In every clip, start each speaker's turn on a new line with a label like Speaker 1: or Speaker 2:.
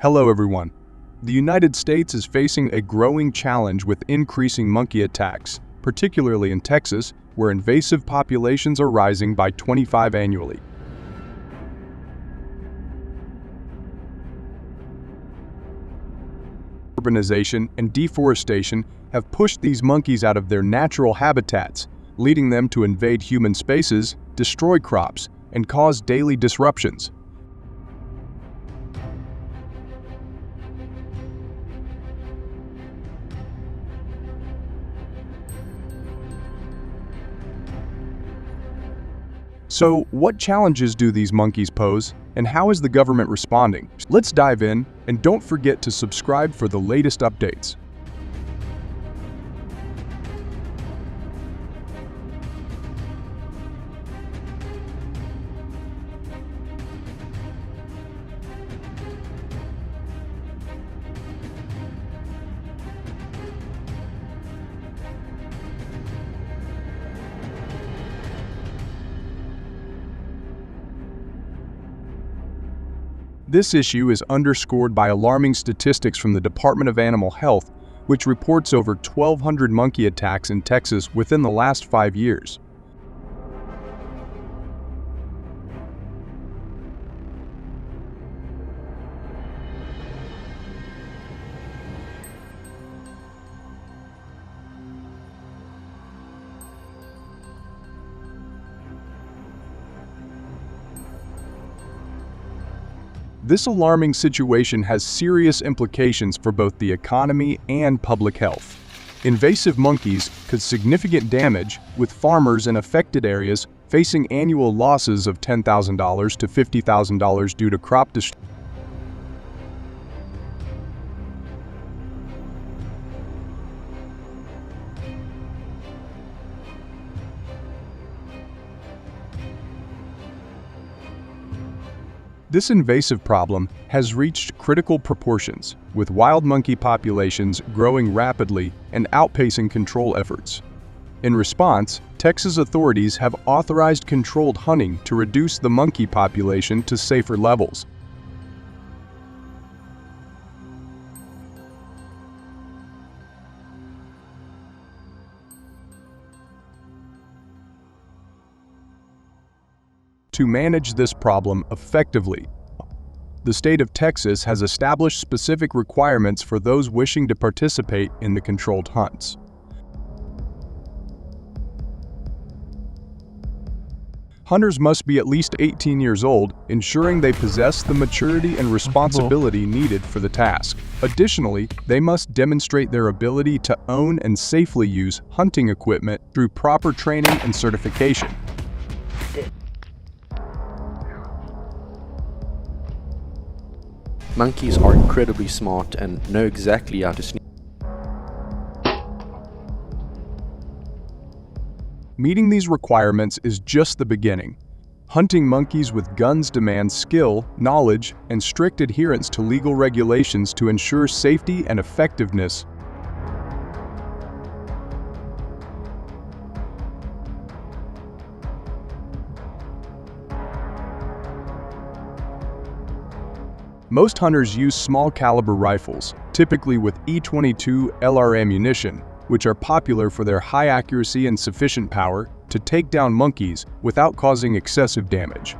Speaker 1: Hello everyone. The United States is facing a growing challenge with increasing monkey attacks, particularly in Texas, where invasive populations are rising by 25 annually. Urbanization and deforestation have pushed these monkeys out of their natural habitats, leading them to invade human spaces, destroy crops, and cause daily disruptions. So, what challenges do these monkeys pose, and how is the government responding? Let's dive in, and don't forget to subscribe for the latest updates. This issue is underscored by alarming statistics from the Department of Animal Health, which reports over 1,200 monkey attacks in Texas within the last 5 years. This alarming situation has serious implications for both the economy and public health. Invasive monkeys could significant damage, with farmers in affected areas facing annual losses of $10,000 to $50,000 due to crop destruction. This invasive problem has reached critical proportions, with wild monkey populations growing rapidly and outpacing control efforts. In response, Texas authorities have authorized controlled hunting to reduce the monkey population to safer levels. To manage this problem effectively, the state of Texas has established specific requirements for those wishing to participate in the controlled hunts. Hunters must be at least 18 years old, ensuring they possess the maturity and responsibility needed for the task. Additionally, they must demonstrate their ability to own and safely use hunting equipment through proper training and certification.
Speaker 2: Monkeys are incredibly smart and know exactly how to sneak.
Speaker 1: Meeting these requirements is just the beginning. Hunting monkeys with guns demands skill, knowledge, and strict adherence to legal regulations to ensure safety and effectiveness. Most hunters use small caliber rifles, typically with .22 LR ammunition, which are popular for their high accuracy and sufficient power to take down monkeys without causing excessive damage.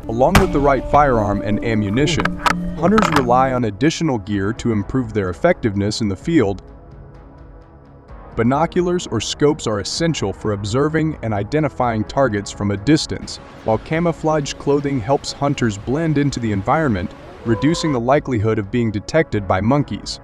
Speaker 1: Along with the right firearm and ammunition, hunters rely on additional gear to improve their effectiveness in the field. Binoculars or scopes are essential for observing and identifying targets from a distance, while camouflage clothing helps hunters blend into the environment, reducing the likelihood of being detected by monkeys.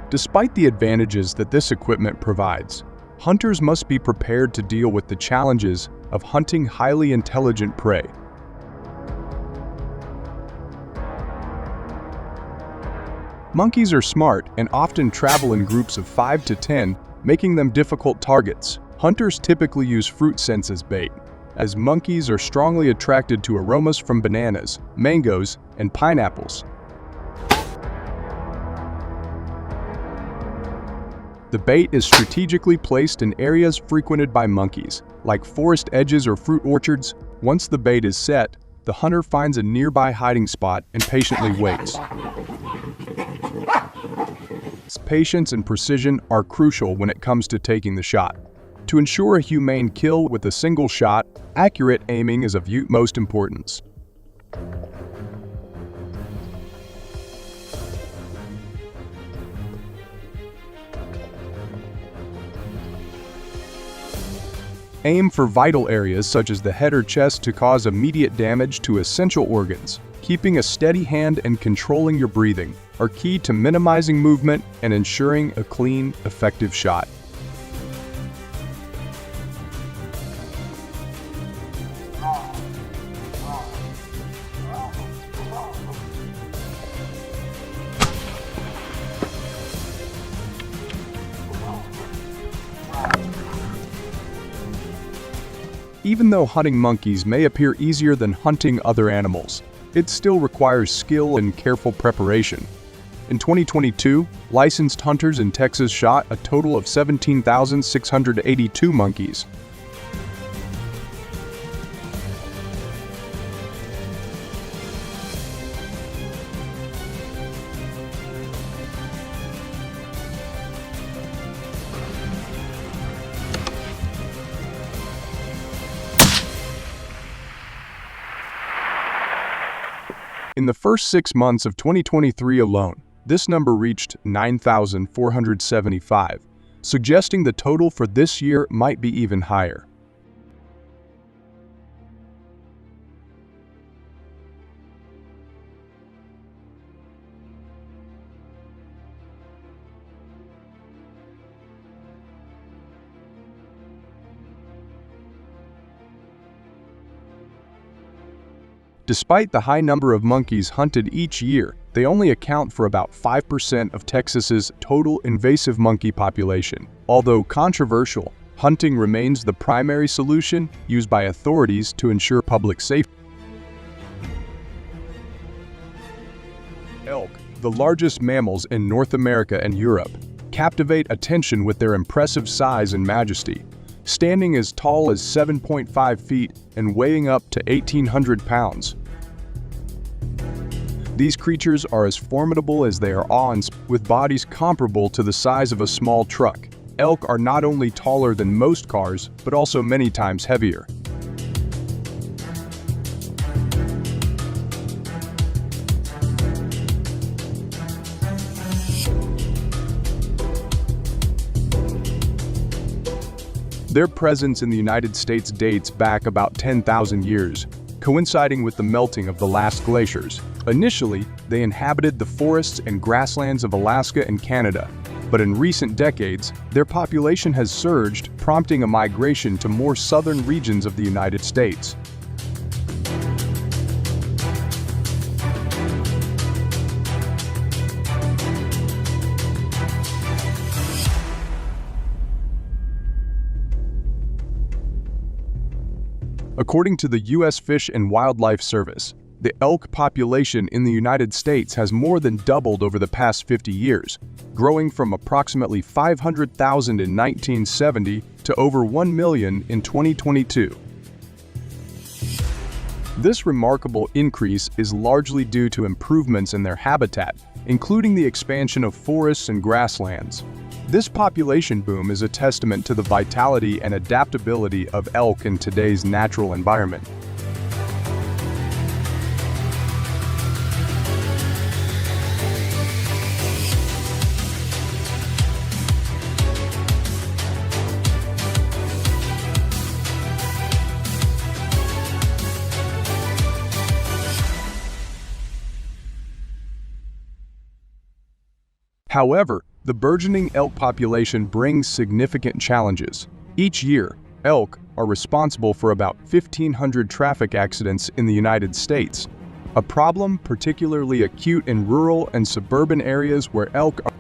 Speaker 1: Despite the advantages that this equipment provides, hunters must be prepared to deal with the challenges of hunting highly intelligent prey. Monkeys are smart and often travel in groups of 5 to 10, making them difficult targets. Hunters typically use fruit scents as bait, as monkeys are strongly attracted to aromas from bananas, mangoes, and pineapples. The bait is strategically placed in areas frequented by monkeys, like forest edges or fruit orchards. Once the bait is set, the hunter finds a nearby hiding spot and patiently waits. Patience and precision are crucial when it comes to taking the shot. To ensure a humane kill with a single shot, accurate aiming is of utmost importance. Aim for vital areas such as the head or chest to cause immediate damage to essential organs. Keeping a steady hand and controlling your breathing are key to minimizing movement and ensuring a clean, effective shot. Even though hunting monkeys may appear easier than hunting other animals, it still requires skill and careful preparation. In 2022, licensed hunters in Texas shot a total of 17,682 monkeys. In the first 6 months of 2023 alone, this number reached 9,475, suggesting the total for this year might be even higher. Despite the high number of monkeys hunted each year, they only account for about 5% of Texas's total invasive monkey population. Although controversial, hunting remains the primary solution used by authorities to ensure public safety. Elk, the largest mammals in North America and Europe, captivate attention with their impressive size and majesty. Standing as tall as 7.5 feet and weighing up to 1,800 pounds. These creatures are as formidable as they are awe-inspiring, with bodies comparable to the size of a small truck. Elk are not only taller than most cars, but also many times heavier. Their presence in the United States dates back about 10,000 years, coinciding with the melting of the last glaciers. Initially, they inhabited the forests and grasslands of Alaska and Canada, but in recent decades, their population has surged, prompting a migration to more southern regions of the United States. According to the U.S. Fish and Wildlife Service, the elk population in the United States has more than doubled over the past 50 years, growing from approximately 500,000 in 1970 to over 1 million in 2022. This remarkable increase is largely due to improvements in their habitat, including the expansion of forests and grasslands. This population boom is a testament to the vitality and adaptability of elk in today's natural environment. However, the burgeoning elk population brings significant challenges. Each year, elk are responsible for about 1,500 traffic accidents in the United States, a problem particularly acute in rural and suburban areas where elk are.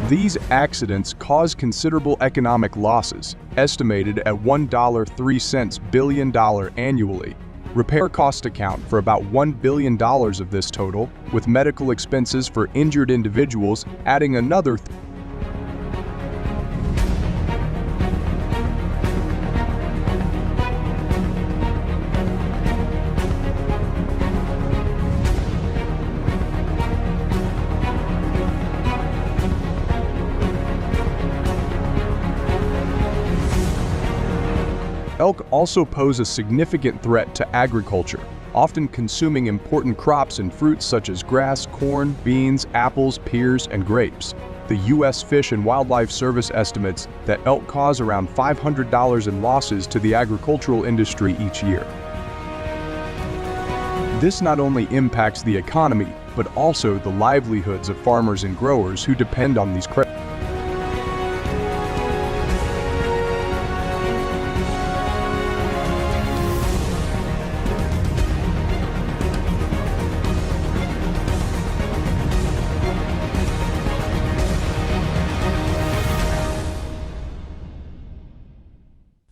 Speaker 1: These accidents cause considerable economic losses, estimated at $1.03 billion annually. Repair costs account for about $1 billion of this total, with medical expenses for injured individuals adding another. Elk also pose a significant threat to agriculture, often consuming important crops and fruits such as grass, corn, beans, apples, pears, and grapes. The U.S. Fish and Wildlife Service estimates that elk cause around $500 in losses to the agricultural industry each year. This not only impacts the economy, but also the livelihoods of farmers and growers who depend on these crops.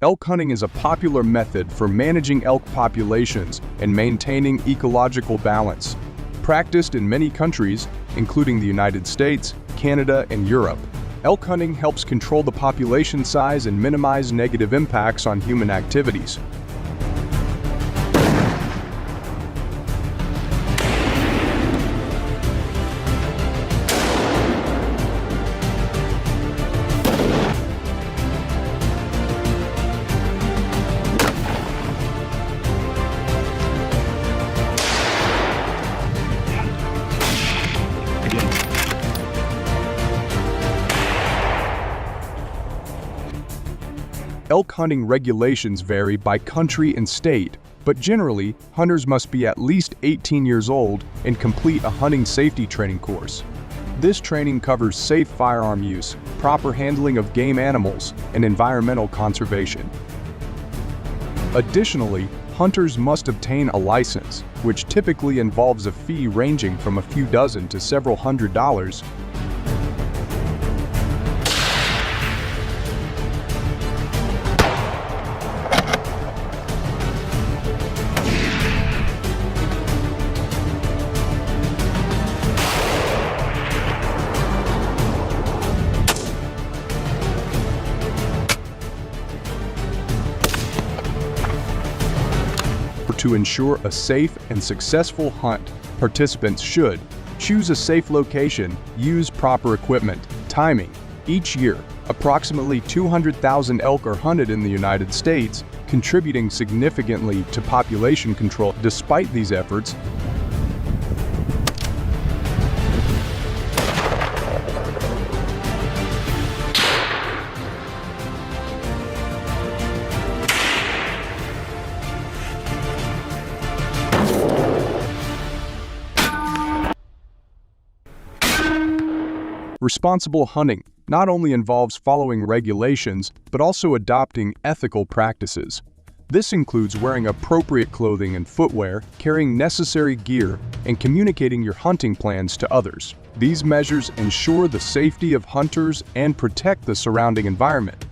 Speaker 1: Elk hunting is a popular method for managing elk populations and maintaining ecological balance. Practiced in many countries, including the United States, Canada, and Europe, elk hunting helps control the population size and minimize negative impacts on human activities. Elk hunting regulations vary by country and state, but generally, hunters must be at least 18 years old and complete a hunting safety training course. This training covers safe firearm use, proper handling of game animals, and environmental conservation. Additionally, hunters must obtain a license, which typically involves a fee ranging from a few dozen to several $100s. To ensure a safe and successful hunt, participants should choose a safe location, use proper equipment, timing. Each year, approximately 200,000 elk are hunted in the United States, contributing significantly to population control. Despite these efforts, responsible hunting not only involves following regulations, but also adopting ethical practices. This includes wearing appropriate clothing and footwear, carrying necessary gear, and communicating your hunting plans to others. These measures ensure the safety of hunters and protect the surrounding environment.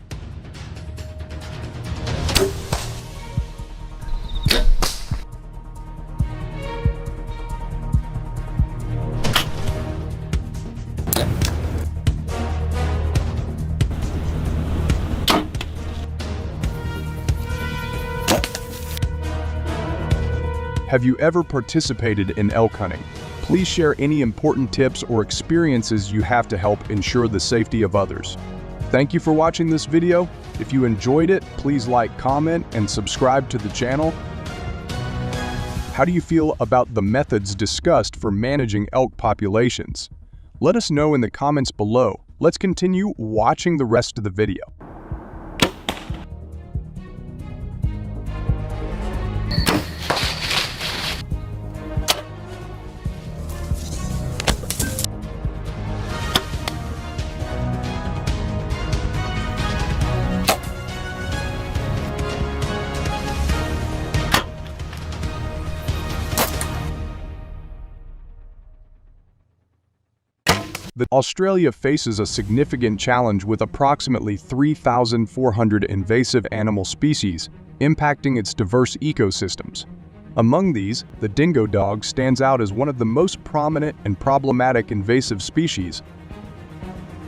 Speaker 1: Have you ever participated in elk hunting? Please share any important tips or experiences you have to help ensure the safety of others. Thank you for watching this video. If you enjoyed it, please like, comment, and subscribe to the channel. How do you feel about the methods discussed for managing elk populations? Let us know in the comments below. Let's continue watching the rest of the video. Australia faces a significant challenge with approximately 3,400 invasive animal species, impacting its diverse ecosystems. Among these, the dingo dog stands out as one of the most prominent and problematic invasive species.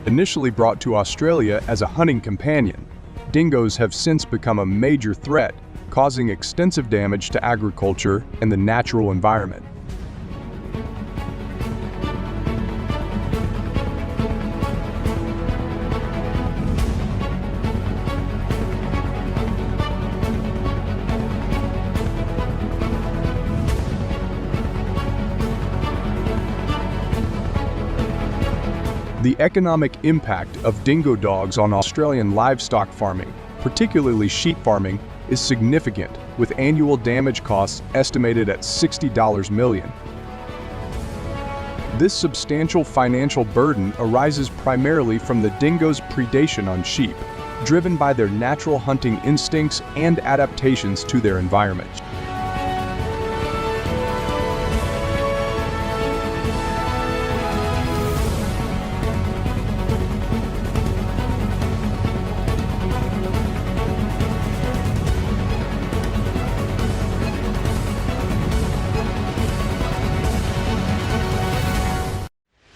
Speaker 1: Initially brought to Australia as a hunting companion, dingoes have since become a major threat, causing extensive damage to agriculture and the natural environment. The economic impact of dingo dogs on Australian livestock farming, particularly sheep farming, is significant, with annual damage costs estimated at $60 million. This substantial financial burden arises primarily from the dingo's predation on sheep, driven by their natural hunting instincts and adaptations to their environment.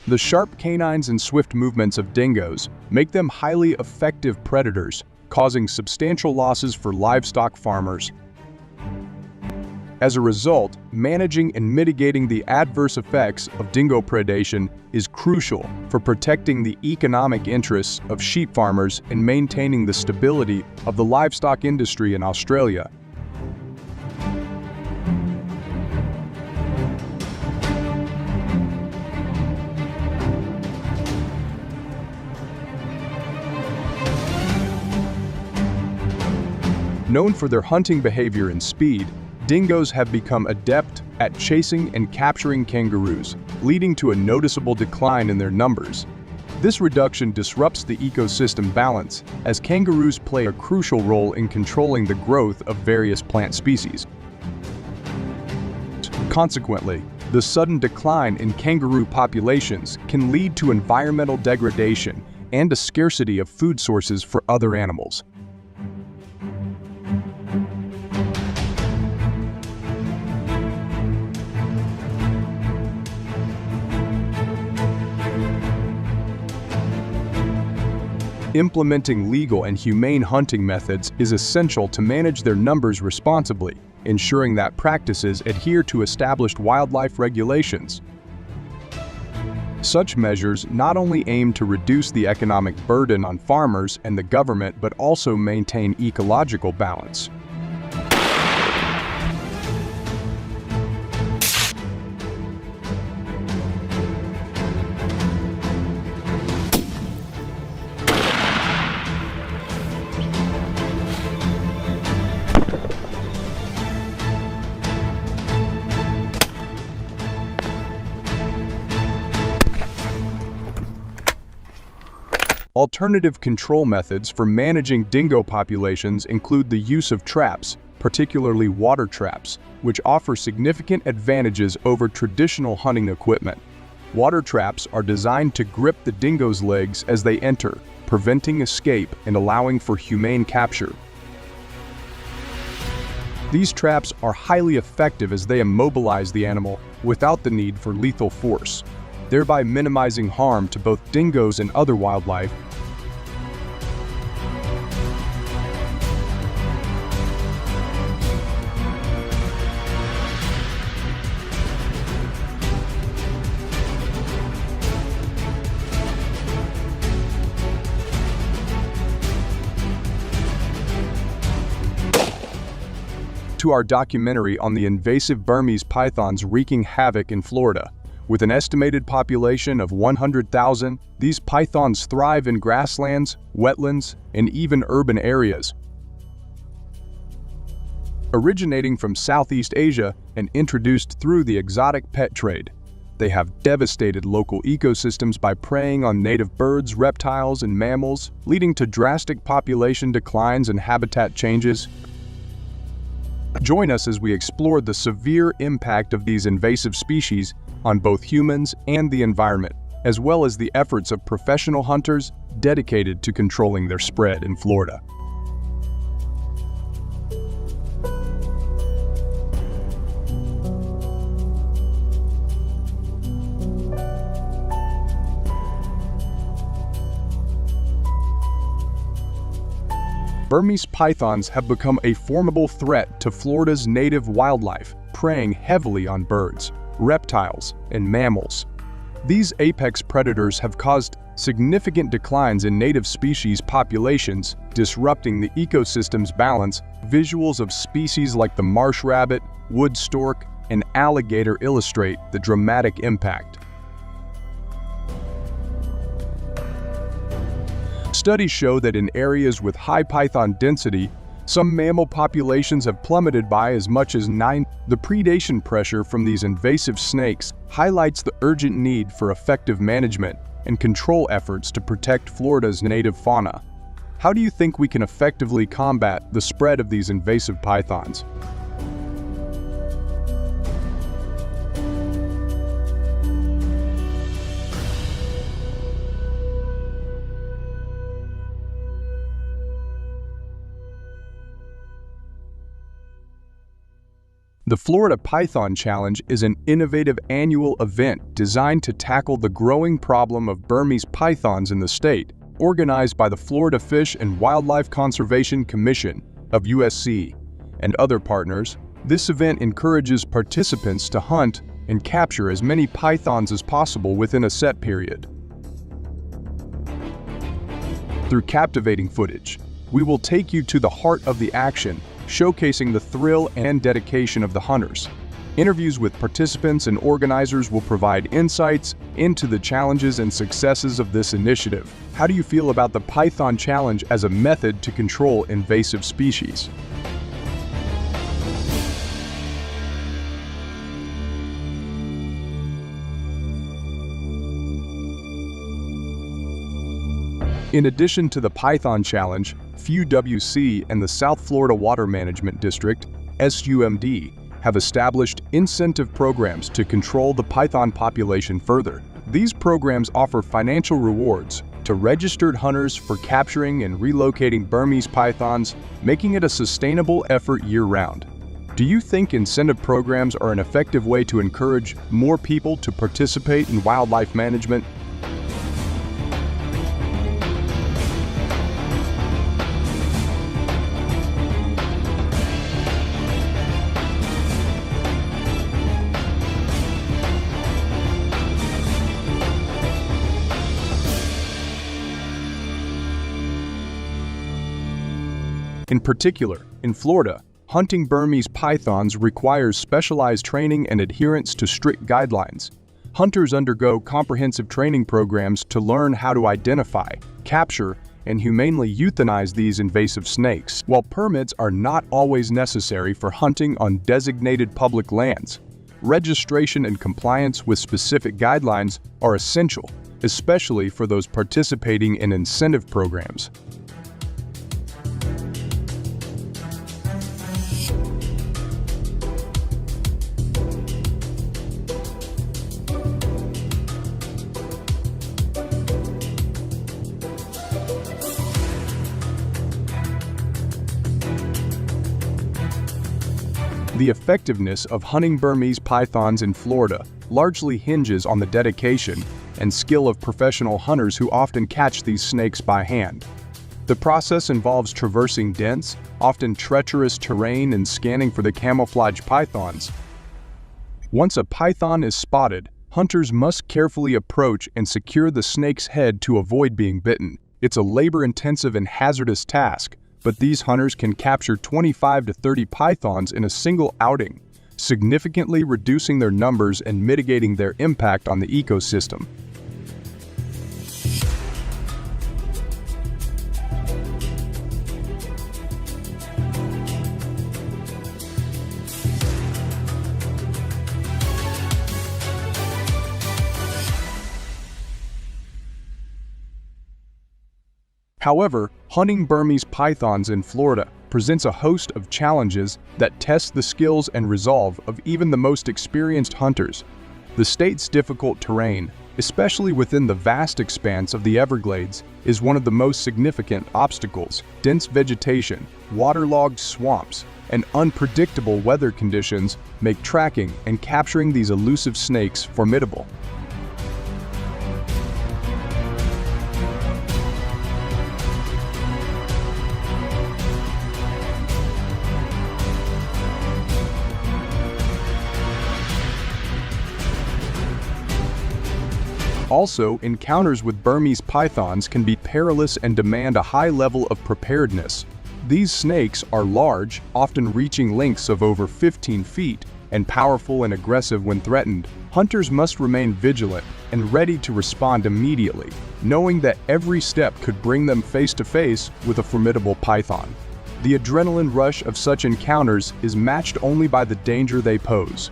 Speaker 1: The sharp canines and swift movements of dingoes make them highly effective predators, causing substantial losses for livestock farmers. As a result, managing and mitigating the adverse effects of dingo predation is crucial for protecting the economic interests of sheep farmers and maintaining the stability of the livestock industry in Australia. Known for their hunting behavior and speed, dingoes have become adept at chasing and capturing kangaroos, leading to a noticeable decline in their numbers. This reduction disrupts the ecosystem balance, as kangaroos play a crucial role in controlling the growth of various plant species. Consequently, the sudden decline in kangaroo populations can lead to environmental degradation and a scarcity of food sources for other animals. Implementing legal and humane hunting methods is essential to manage their numbers responsibly, ensuring that practices adhere to established wildlife regulations. Such measures not only aim to reduce the economic burden on farmers and the government, but also maintain ecological balance. Alternative control methods for managing dingo populations include the use of traps, particularly water traps, which offer significant advantages over traditional hunting equipment. Water traps are designed to grip the dingo's legs as they enter, preventing escape and allowing for humane capture. These traps are highly effective as they immobilize the animal without the need for lethal force, thereby minimizing harm to both dingoes and other wildlife. To our documentary on the invasive Burmese pythons wreaking havoc in Florida. With an estimated population of 100,000, these pythons thrive in grasslands, wetlands, and even urban areas. Originating from Southeast Asia and introduced through the exotic pet trade, they have devastated local ecosystems by preying on native birds, reptiles, and mammals, leading to drastic population declines and habitat changes. Join us as we explore the severe impact of these invasive species on both humans and the environment, as well as the efforts of professional hunters dedicated to controlling their spread in Florida. Burmese pythons have become a formidable threat to Florida's native wildlife, preying heavily on birds, reptiles, and mammals. These apex predators have caused significant declines in native species populations, disrupting the ecosystem's balance. Visuals of species like the marsh rabbit, wood stork, and alligator illustrate the dramatic impact. Studies show that in areas with high python density, some mammal populations have plummeted by as much as 9. The predation pressure from these invasive snakes highlights the urgent need for effective management and control efforts to protect Florida's native fauna. How do you think we can effectively combat the spread of these invasive pythons? The Florida Python Challenge is an innovative annual event designed to tackle the growing problem of Burmese pythons in the state. Organized by the Florida Fish and Wildlife Conservation Commission of USC and other partners, this event encourages participants to hunt and capture as many pythons as possible within a set period. Through captivating footage, we will take you to the heart of the action, showcasing the thrill and dedication of the hunters. Interviews with participants and organizers will provide insights into the challenges and successes of this initiative. How do you feel about the Python Challenge as a method to control invasive species? In addition to the Python Challenge, FUWC and the South Florida Water Management District, SUMD, have established incentive programs to control the python population further. These programs offer financial rewards to registered hunters for capturing and relocating Burmese pythons, making it a sustainable effort year-round. Do you think incentive programs are an effective way to encourage more people to participate in wildlife management? In particular, in Florida, hunting Burmese pythons requires specialized training and adherence to strict guidelines. Hunters undergo comprehensive training programs to learn how to identify, capture, and humanely euthanize these invasive snakes. While permits are not always necessary for hunting on designated public lands, registration and compliance with specific guidelines are essential, especially for those participating in incentive programs. The effectiveness of hunting Burmese pythons in Florida largely hinges on the dedication and skill of professional hunters who often catch these snakes by hand. The process involves traversing dense, often treacherous terrain and scanning for the camouflage pythons. Once a python is spotted, hunters must carefully approach and secure the snake's head to avoid being bitten. It's a labor-intensive and hazardous task, but these hunters can capture 25 to 30 pythons in a single outing, significantly reducing their numbers and mitigating their impact on the ecosystem. However, hunting Burmese pythons in Florida presents a host of challenges that test the skills and resolve of even the most experienced hunters. The state's difficult terrain, especially within the vast expanse of the Everglades, is one of the most significant obstacles. Dense vegetation, waterlogged swamps, and unpredictable weather conditions make tracking and capturing these elusive snakes formidable. Also, encounters with Burmese pythons can be perilous and demand a high level of preparedness. These snakes are large, often reaching lengths of over 15 feet, and powerful and aggressive when threatened. Hunters must remain vigilant and ready to respond immediately, knowing that every step could bring them face to face with a formidable python. The adrenaline rush of such encounters is matched only by the danger they pose.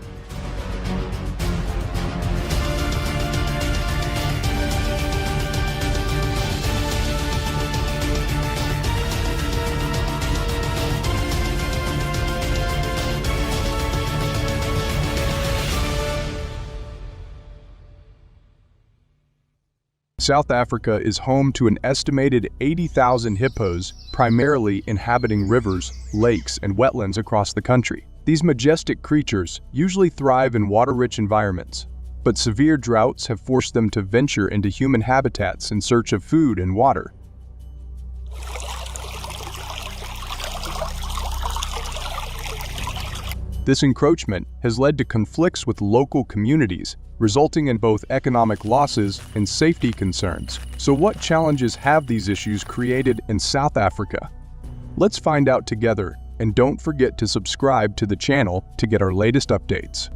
Speaker 1: South Africa is home to an estimated 80,000 hippos, primarily inhabiting rivers, lakes, and wetlands across the country. These majestic creatures usually thrive in water-rich environments, but severe droughts have forced them to venture into human habitats in search of food and water. This encroachment has led to conflicts with local communities, resulting in both economic losses and safety concerns. So what challenges have these issues created in South Africa? Let's find out together, and don't forget to subscribe to the channel to get our latest updates.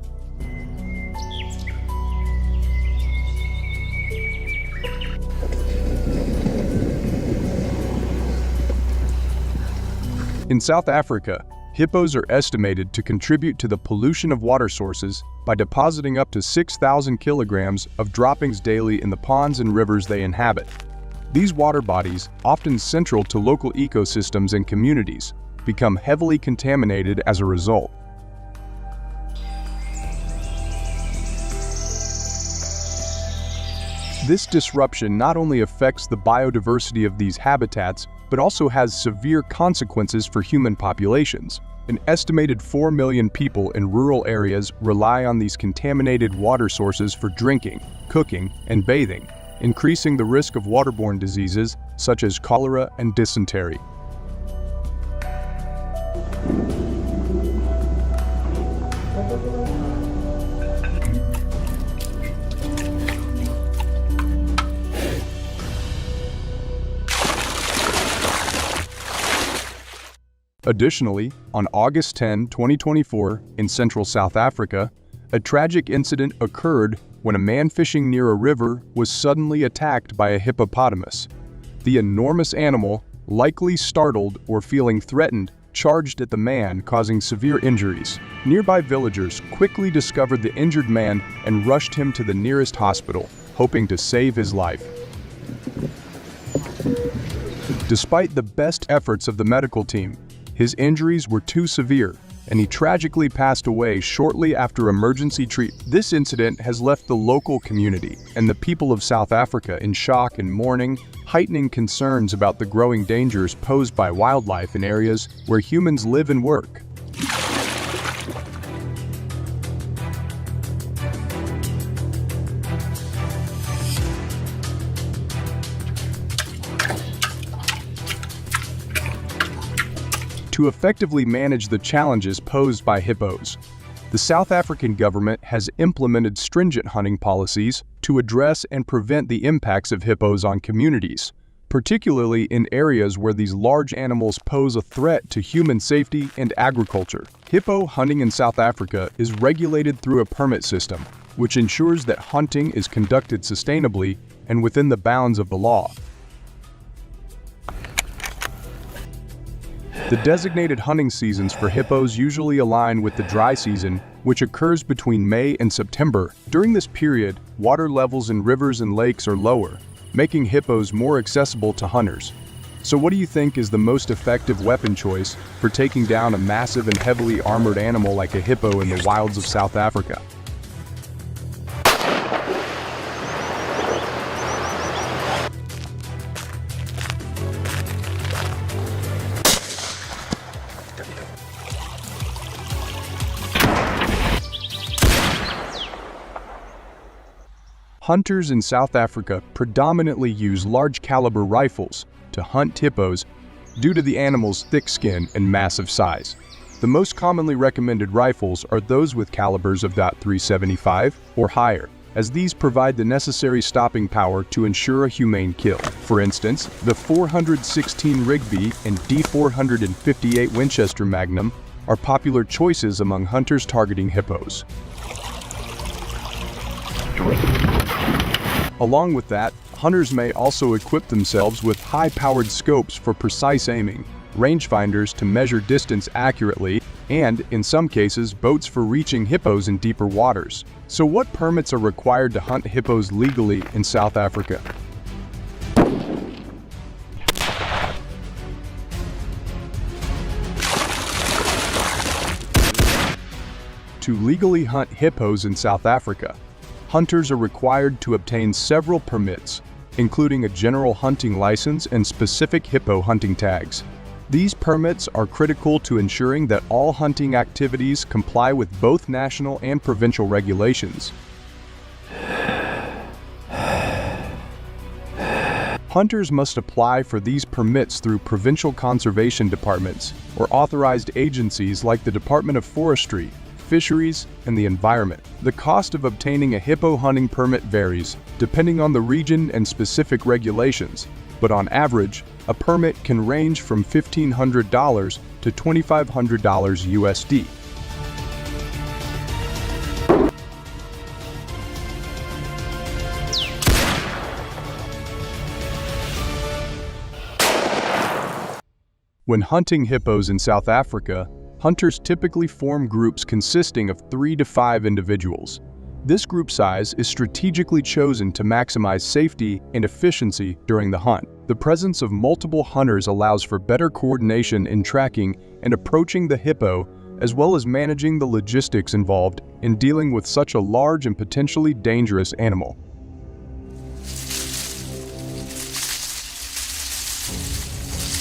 Speaker 1: In South Africa, hippos are estimated to contribute to the pollution of water sources by depositing up to 6,000 kilograms of droppings daily in the ponds and rivers they inhabit. These water bodies, often central to local ecosystems and communities, become heavily contaminated as a result. This disruption not only affects the biodiversity of these habitats, but also has severe consequences for human populations. An estimated 4 million people in rural areas rely on these contaminated water sources for drinking, cooking, and bathing, increasing the risk of waterborne diseases such as cholera and dysentery. Additionally, on August 10, 2024, in central South Africa, a tragic incident occurred when a man fishing near a river was suddenly attacked by a hippopotamus. The enormous animal, likely startled or feeling threatened, charged at the man, causing severe injuries. Nearby villagers quickly discovered the injured man and rushed him to the nearest hospital, hoping to save his life. Despite the best efforts of the medical team, his injuries were too severe, and he tragically passed away shortly after emergency treatment. This incident has left the local community and the people of South Africa in shock and mourning, heightening concerns about the growing dangers posed by wildlife in areas where humans live and work. To effectively manage the challenges posed by hippos, the South African government has implemented stringent hunting policies to address and prevent the impacts of hippos on communities, particularly in areas where these large animals pose a threat to human safety and agriculture. Hippo hunting in South Africa is regulated through a permit system, which ensures that hunting is conducted sustainably and within the bounds of the law. The designated hunting seasons for hippos usually align with the dry season, which occurs between May and September. During this period, water levels in rivers and lakes are lower, making hippos more accessible to hunters. So what do you think is the most effective weapon choice for taking down a massive and heavily armored animal like a hippo in the wilds of South Africa? Hunters in South Africa predominantly use large-caliber rifles to hunt hippos due to the animal's thick skin and massive size. The most commonly recommended rifles are those with calibers of .375 or higher. as these provide the necessary stopping power to ensure a humane kill. For instance, the 416 Rigby and D458 Winchester Magnum are popular choices among hunters targeting hippos. Along with that, hunters may also equip themselves with high-powered scopes for precise aiming, rangefinders to measure distance accurately, and, in some cases, boats for reaching hippos in deeper waters. So what permits are required to hunt hippos legally in South Africa? To legally hunt hippos in South Africa, hunters are required to obtain several permits, including a general hunting license and specific hippo hunting tags. These permits are critical to ensuring that all hunting activities comply with both national and provincial regulations. Hunters must apply for these permits through provincial conservation departments or authorized agencies like the Department of Forestry, Fisheries, and the Environment. The cost of obtaining a hippo hunting permit varies, depending on the region and specific regulations, but on average, a permit can range from $1,500 to $2,500 USD. When hunting hippos in South Africa, hunters typically form groups consisting of 3 to 5 individuals. This group size is strategically chosen to maximize safety and efficiency during the hunt. The presence of multiple hunters allows for better coordination in tracking and approaching the hippo, as well as managing the logistics involved in dealing with such a large and potentially dangerous animal.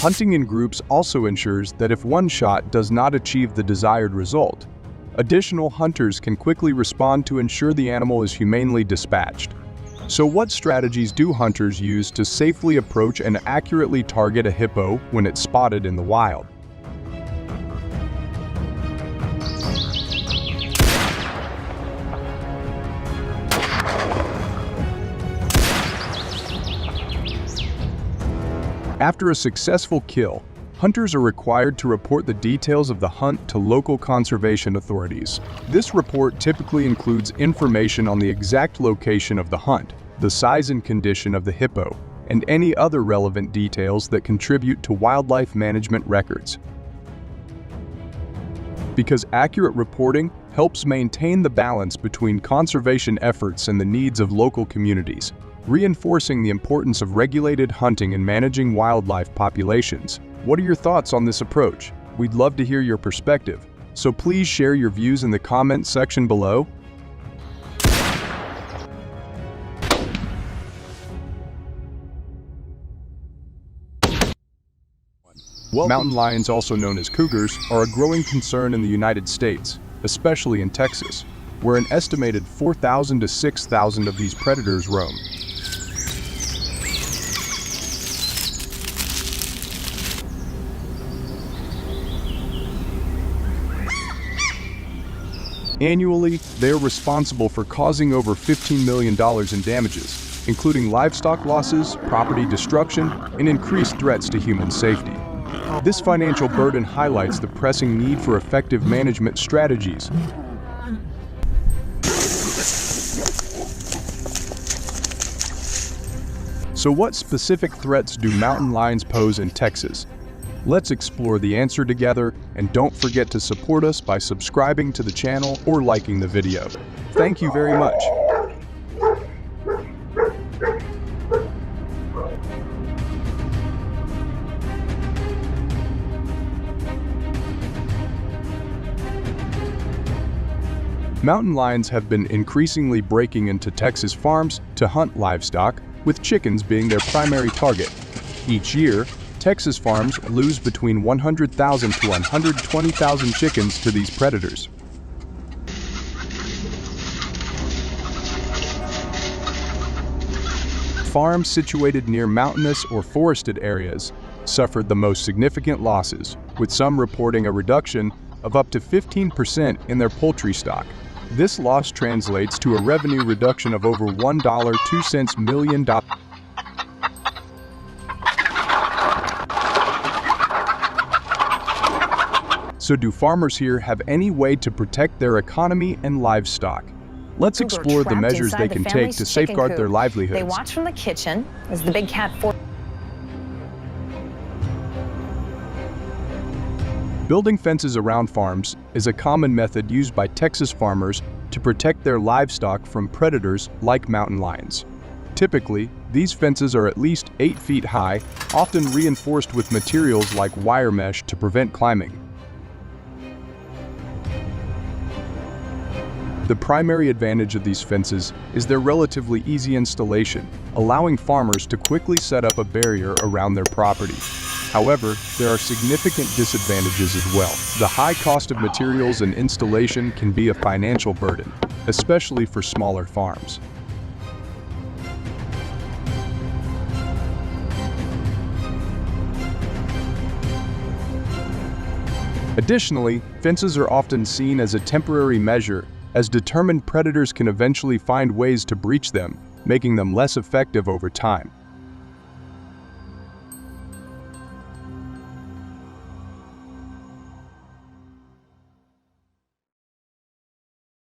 Speaker 1: Hunting in groups also ensures that if one shot does not achieve the desired result, additional hunters can quickly respond to ensure the animal is humanely dispatched. So what strategies do hunters use to safely approach and accurately target a hippo when it's spotted in the wild? After a successful kill, hunters are required to report the details of the hunt to local conservation authorities. This report typically includes information on the exact location of the hunt, the size and condition of the hippo, and any other relevant details that contribute to wildlife management records. Because accurate reporting helps maintain the balance between conservation efforts and the needs of local communities, reinforcing the importance of regulated hunting and managing wildlife populations. What are your thoughts on this approach? We'd love to hear your perspective, so please share your views in the comment section below. Mountain lions, also known as cougars, are a growing concern in the United States, especially in Texas, where an estimated 4,000 to 6,000 of these predators roam. Annually, they are responsible for causing over $15 million in damages, including livestock losses, property destruction, and increased threats to human safety. This financial burden highlights the pressing need for effective management strategies. So what specific threats do mountain lions pose in Texas? Let's explore the answer together, and don't forget to support us by subscribing to the channel or liking the video. Thank you very much. Mountain lions have been increasingly breaking into Texas farms to hunt livestock, with chickens being their primary target. Each year, Texas farms lose between 100,000 to 120,000 chickens to these predators. Farms situated near mountainous or forested areas suffered the most significant losses, with some reporting a reduction of up to 15% in their poultry stock. This loss translates to a revenue reduction of over $1.02 million. So do farmers here have any way to protect their economy and livestock? Let's explore the measures they can take to safeguard their livelihoods.
Speaker 3: They watch from the kitchen as the big cat
Speaker 1: Building fences around farms is a common method used by Texas farmers to protect their livestock from predators like mountain lions. Typically, these fences are at least 8 feet high, often reinforced with materials like wire mesh to prevent climbing. The primary advantage of these fences is their relatively easy installation, allowing farmers to quickly set up a barrier around their property. However, there are significant disadvantages as well. The high cost of materials and installation can be a financial burden, especially for smaller farms. Additionally, fences are often seen as a temporary measure, as determined predators can eventually find ways to breach them, making them less effective over time.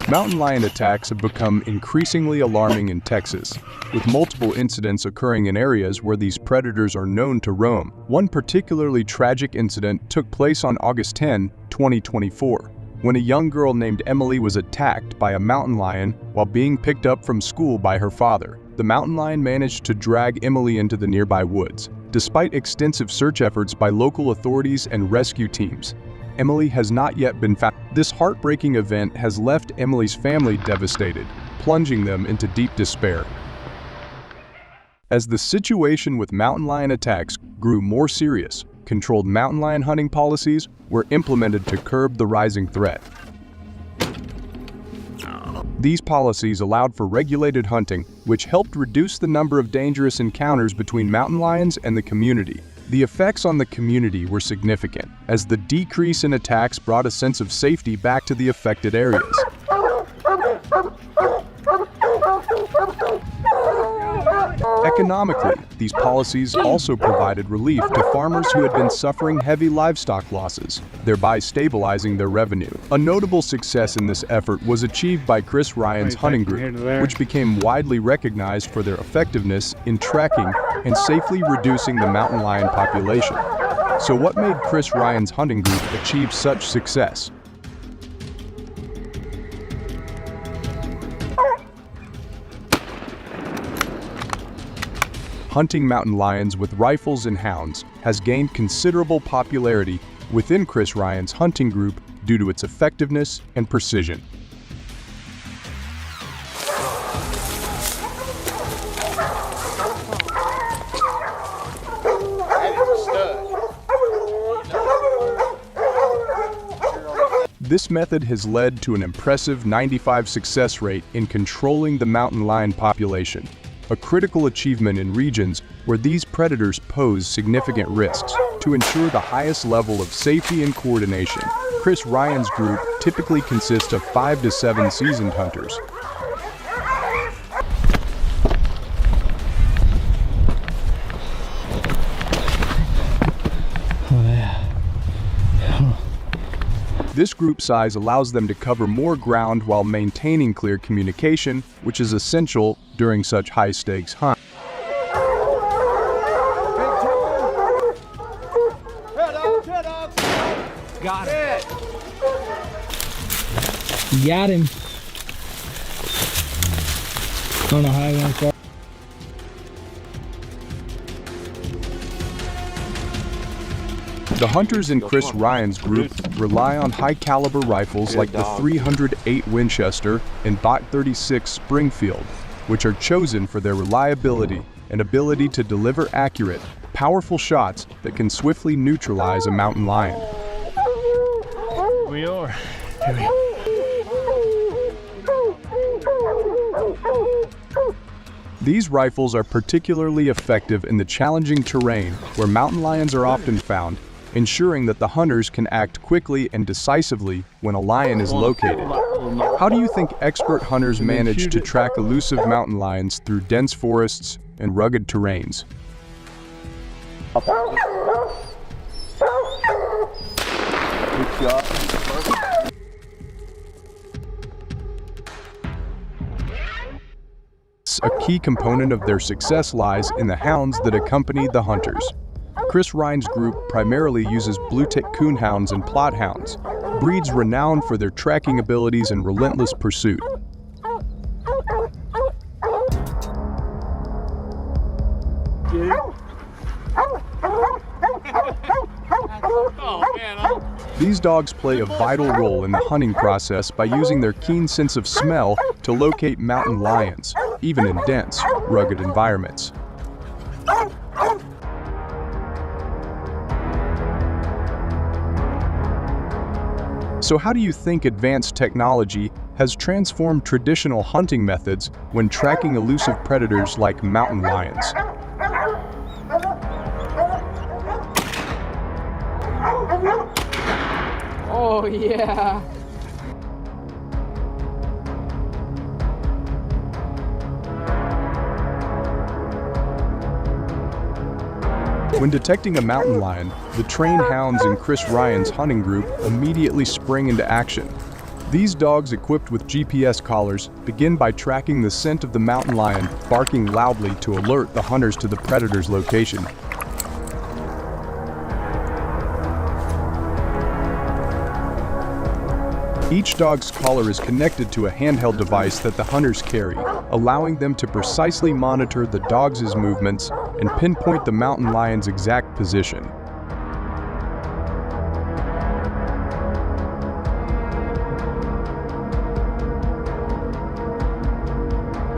Speaker 1: Mountain lion attacks have become increasingly alarming in Texas, with multiple incidents occurring in areas where these predators are known to roam. One particularly tragic incident took place on August 10, 2024, when a young girl named Emily was attacked by a mountain lion while being picked up from school by her father. The mountain lion managed to drag Emily into the nearby woods. Despite extensive search efforts by local authorities and rescue teams, Emily has not yet been found. This heartbreaking event has left Emily's family devastated, plunging them into deep despair. As the situation with mountain lion attacks grew more serious, controlled mountain lion hunting policies were implemented to curb the rising threat. These policies allowed for regulated hunting, which helped reduce the number of dangerous encounters between mountain lions and the community. The effects on the community were significant, as the decrease in attacks brought a sense of safety back to the affected areas. Economically, these policies also provided relief to farmers who had been suffering heavy livestock losses, thereby stabilizing their revenue. A notable success in this effort was achieved by Chris Ryan's hunting group, which became widely recognized for their effectiveness in tracking and safely reducing the mountain lion population. So what made Chris Ryan's hunting group achieve such success? Hunting mountain lions with rifles and hounds has gained considerable popularity within Chris Ryan's hunting group due to its effectiveness and precision. This method has led to an impressive 95% success rate in controlling the mountain lion population, a critical achievement in regions where these predators pose significant risks. To ensure the highest level of safety and coordination, Chris Ryan's group typically consists of 5 to 7 seasoned hunters. This group size allows them to cover more ground while maintaining clear communication, which is essential during such high-stakes hunts.
Speaker 4: Got it. Got him. Don't know how I went far.
Speaker 1: The hunters in Chris Ryan's group rely on high-caliber rifles like the .308 Winchester and .36 Springfield, which are chosen for their reliability and ability to deliver accurate, powerful shots that can swiftly neutralize a mountain lion.
Speaker 4: We are.
Speaker 1: These rifles are particularly effective in the challenging terrain where mountain lions are often found, ensuring that the hunters can act quickly and decisively when a lion is located. How do you think expert hunters manage to track elusive mountain lions through dense forests and rugged terrains? A key component of their success lies in the hounds that accompany the hunters. Chris Ryan's group primarily uses blue-tick coonhounds and plot hounds, breeds renowned for their tracking abilities and relentless pursuit. These dogs play a vital role in the hunting process by using their keen sense of smell to locate mountain lions, even in dense, rugged environments. So how do you think advanced technology has transformed traditional hunting methods when tracking elusive predators like mountain lions?
Speaker 5: Oh, yeah.
Speaker 1: When detecting a mountain lion, the trained hounds in Chris Ryan's hunting group immediately spring into action. These dogs, equipped with GPS collars, begin by tracking the scent of the mountain lion, barking loudly to alert the hunters to the predator's location. Each dog's collar is connected to a handheld device that the hunters carry, allowing them to precisely monitor the dog's movements and pinpoint the mountain lion's exact position.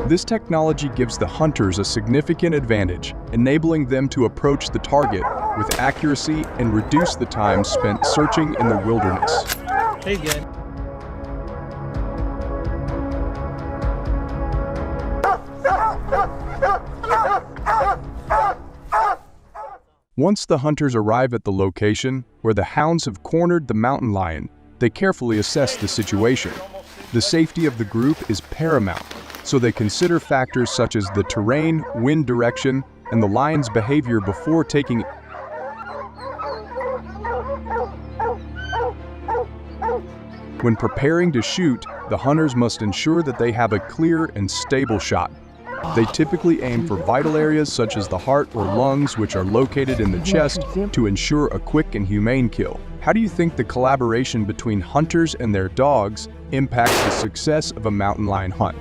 Speaker 1: This technology gives the hunters a significant advantage, enabling them to approach the target with accuracy and reduce the time spent searching in the wilderness.
Speaker 4: He's good.
Speaker 1: Once the hunters arrive at the location where the hounds have cornered the mountain lion, they carefully assess the situation. The safety of the group is paramount, so they consider factors such as the terrain, wind direction, and the lion's behavior before taking. When preparing to shoot, the hunters must ensure that they have a clear and stable shot. They typically aim for vital areas such as the heart or lungs, which are located in the chest, to ensure a quick and humane kill. How do you think the collaboration between hunters and their dogs impacts the success of a mountain lion hunt?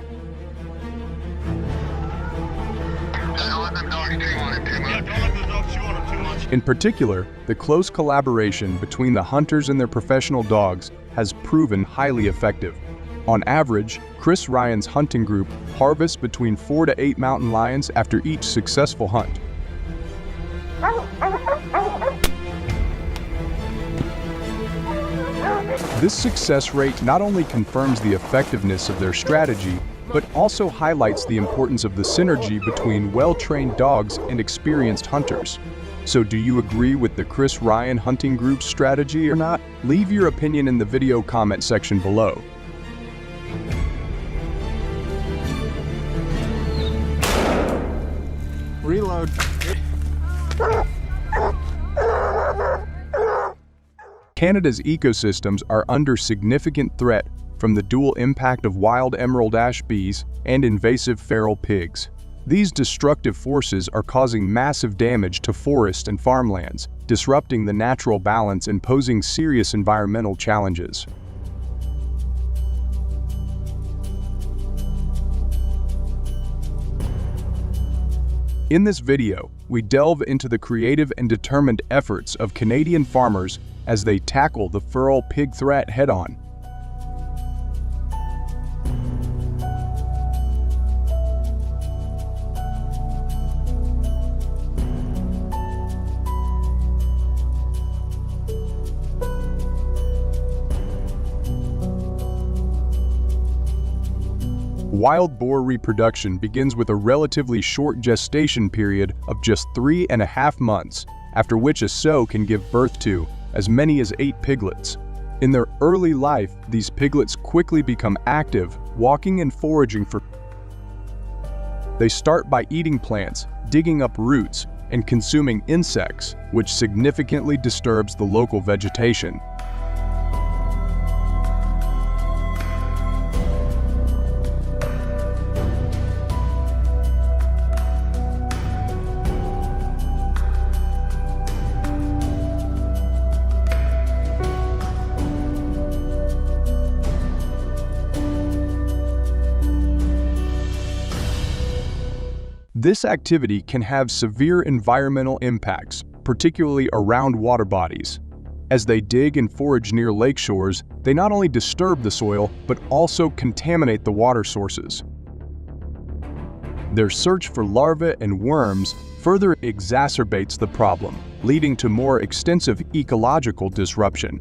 Speaker 1: In particular, the close collaboration between the hunters and their professional dogs has proven highly effective. On average, Chris Ryan's hunting group harvests between 4 to 8 mountain lions after each successful hunt. This success rate not only confirms the effectiveness of their strategy, but also highlights the importance of the synergy between well-trained dogs and experienced hunters. So do you agree with the Chris Ryan hunting group's strategy or not? Leave your opinion in the video comment section below.
Speaker 6: Reload.
Speaker 1: Canada's ecosystems are under significant threat from the dual impact of wild emerald ash bees and invasive feral pigs. These destructive forces are causing massive damage to forest and farmlands, disrupting the natural balance and posing serious environmental challenges. In this video, we delve into the creative and determined efforts of Canadian farmers as they tackle the feral pig threat head-on. Wild boar reproduction begins with a relatively short gestation period of just 3.5 months, after which a sow can give birth to as many as 8 piglets. In their early life, these piglets quickly become active, walking and foraging for. They start by eating plants, digging up roots, and consuming insects, which significantly disturbs the local vegetation. This activity can have severe environmental impacts, particularly around water bodies. As they dig and forage near lake shores, they not only disturb the soil, but also contaminate the water sources. Their search for larvae and worms further exacerbates the problem, leading to more extensive ecological disruption.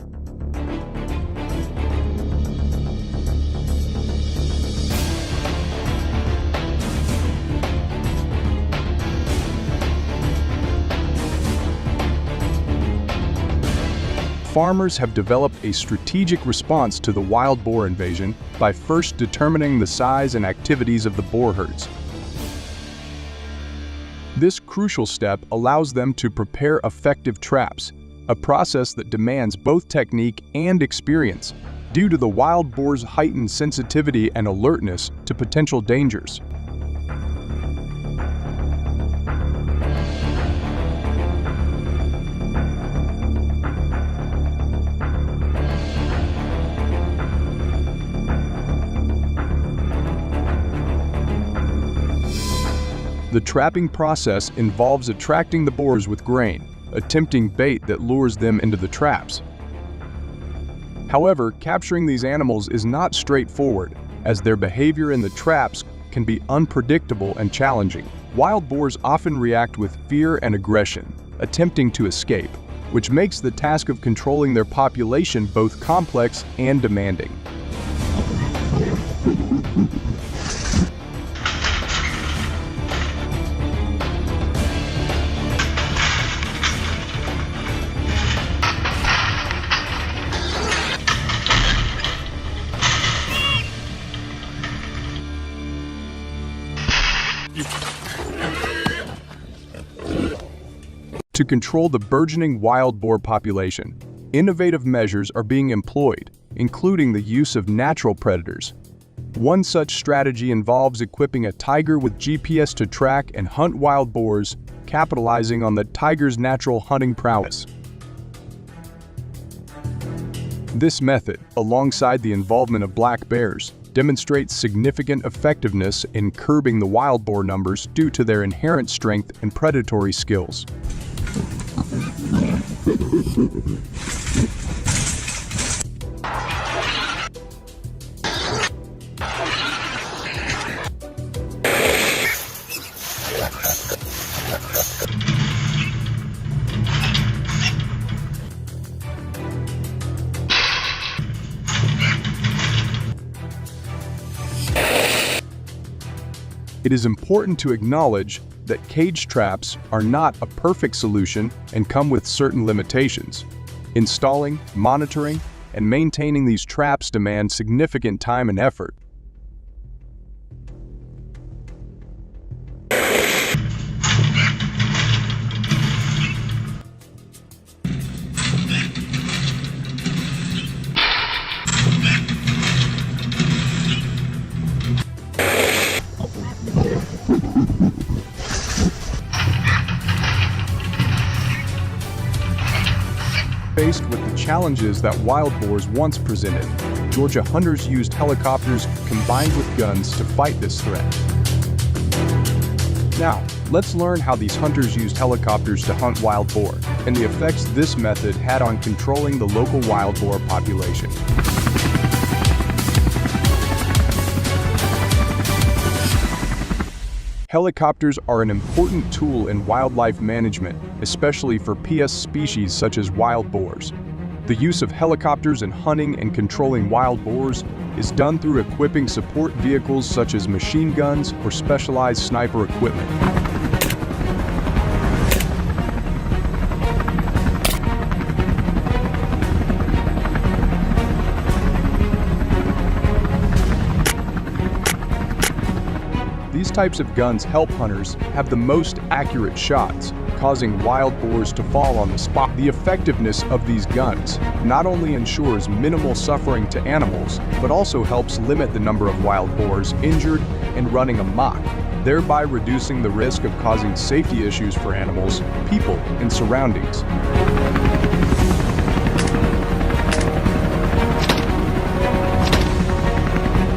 Speaker 1: Farmers have developed a strategic response to the wild boar invasion by first determining the size and activities of the boar herds. This crucial step allows them to prepare effective traps, a process that demands both technique and experience due to the wild boar's heightened sensitivity and alertness to potential dangers. The trapping process involves attracting the boars with grain, a tempting bait that lures them into the traps. However, capturing these animals is not straightforward, as their behavior in the traps can be unpredictable and challenging. Wild boars often react with fear and aggression, attempting to escape, which makes the task of controlling their population both complex and demanding. To control the burgeoning wild boar population, innovative measures are being employed, including the use of natural predators. One such strategy involves equipping a tiger with GPS to track and hunt wild boars, capitalizing on the tiger's natural hunting prowess. This method, alongside the involvement of black bears, demonstrates significant effectiveness in curbing the wild boar numbers due to their inherent strength and predatory skills. It is important to acknowledge that cage traps are not a perfect solution and come with certain limitations. Installing, monitoring, and maintaining these traps demand significant time and effort. Faced with the challenges that wild boars once presented, Georgia hunters used helicopters combined with guns to fight this threat. Now, let's learn how these hunters used helicopters to hunt wild boar and the effects this method had on controlling the local wild boar population. Helicopters are an important tool in wildlife management, especially for PS species such as wild boars. The use of helicopters in hunting and controlling wild boars is done through equipping support vehicles such as machine guns or specialized sniper equipment. These types of guns help hunters have the most accurate shots, causing wild boars to fall on the spot. The effectiveness of these guns not only ensures minimal suffering to animals, but also helps limit the number of wild boars injured and running amok, thereby reducing the risk of causing safety issues for animals, people, and surroundings.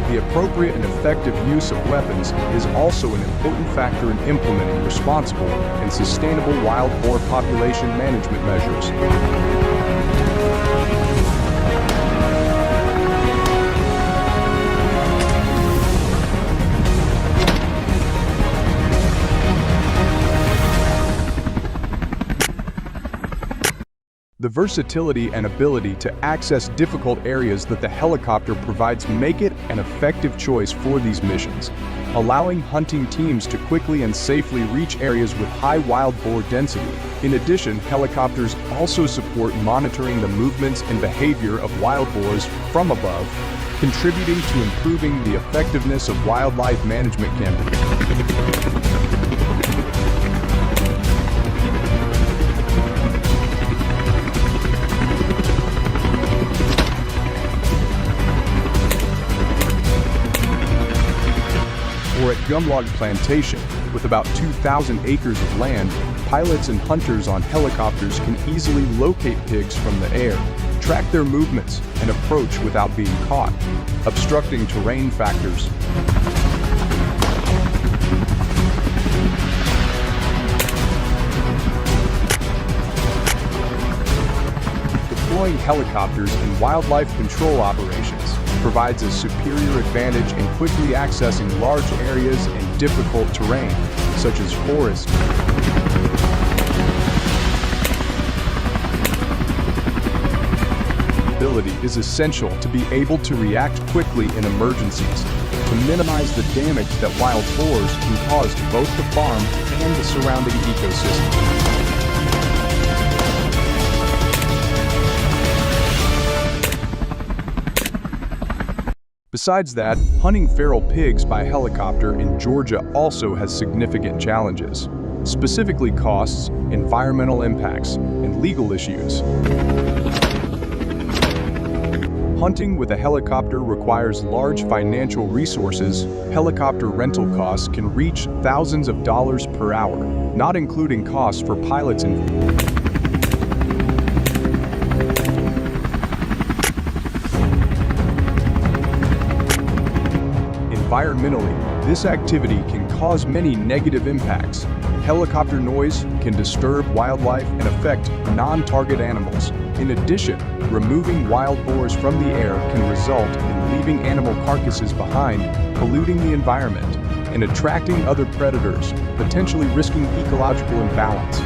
Speaker 1: The appropriate and effective use of weapons is also an important factor in implementing responsible and sustainable wild boar population management measures. The versatility and ability to access difficult areas that the helicopter provides make it an effective choice for these missions, allowing hunting teams to quickly and safely reach areas with high wild boar density. In addition, helicopters also support monitoring the movements and behavior of wild boars from above, contributing to improving the effectiveness of wildlife management campaigns. Or at Gumlog Plantation, with about 2,000 acres of land, pilots and hunters on helicopters can easily locate pigs from the air, track their movements, and approach without being caught, obstructing terrain factors. Deploying helicopters in wildlife control operations provides a superior advantage in quickly accessing large areas and difficult terrain, such as forest. Ability is essential to be able to react quickly in emergencies, to minimize the damage that wild boars can cause to both the farm and the surrounding ecosystem. Besides that, hunting feral pigs by helicopter in Georgia also has significant challenges, specifically costs, environmental impacts, and legal issues. Hunting with a helicopter requires large financial resources. Helicopter rental costs can reach thousands of dollars per hour, not including costs for pilots and Environmentally, this activity can cause many negative impacts. Helicopter noise can disturb wildlife and affect non-target animals. In addition, removing wild boars from the air can result in leaving animal carcasses behind, polluting the environment, and attracting other predators, potentially risking ecological imbalance.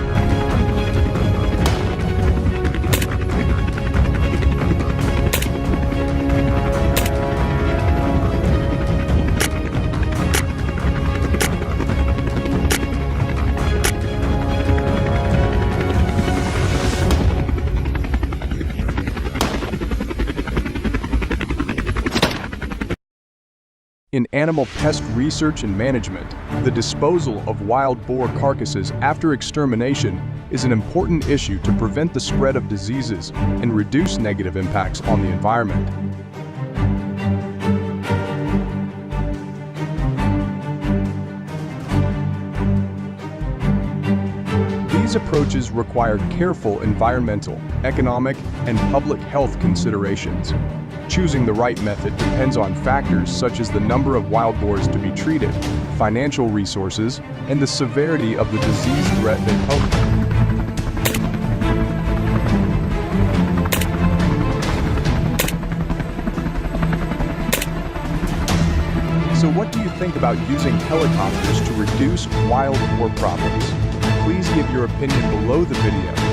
Speaker 1: In animal pest research and management, the disposal of wild boar carcasses after extermination is an important issue to prevent the spread of diseases and reduce negative impacts on the environment. These approaches require careful environmental, economic, and public health considerations. Choosing the right method depends on factors such as the number of wild boars to be treated, financial resources, and the severity of the disease threat they pose. So what do you think about using helicopters to reduce wild boar problems? Please give your opinion below the video.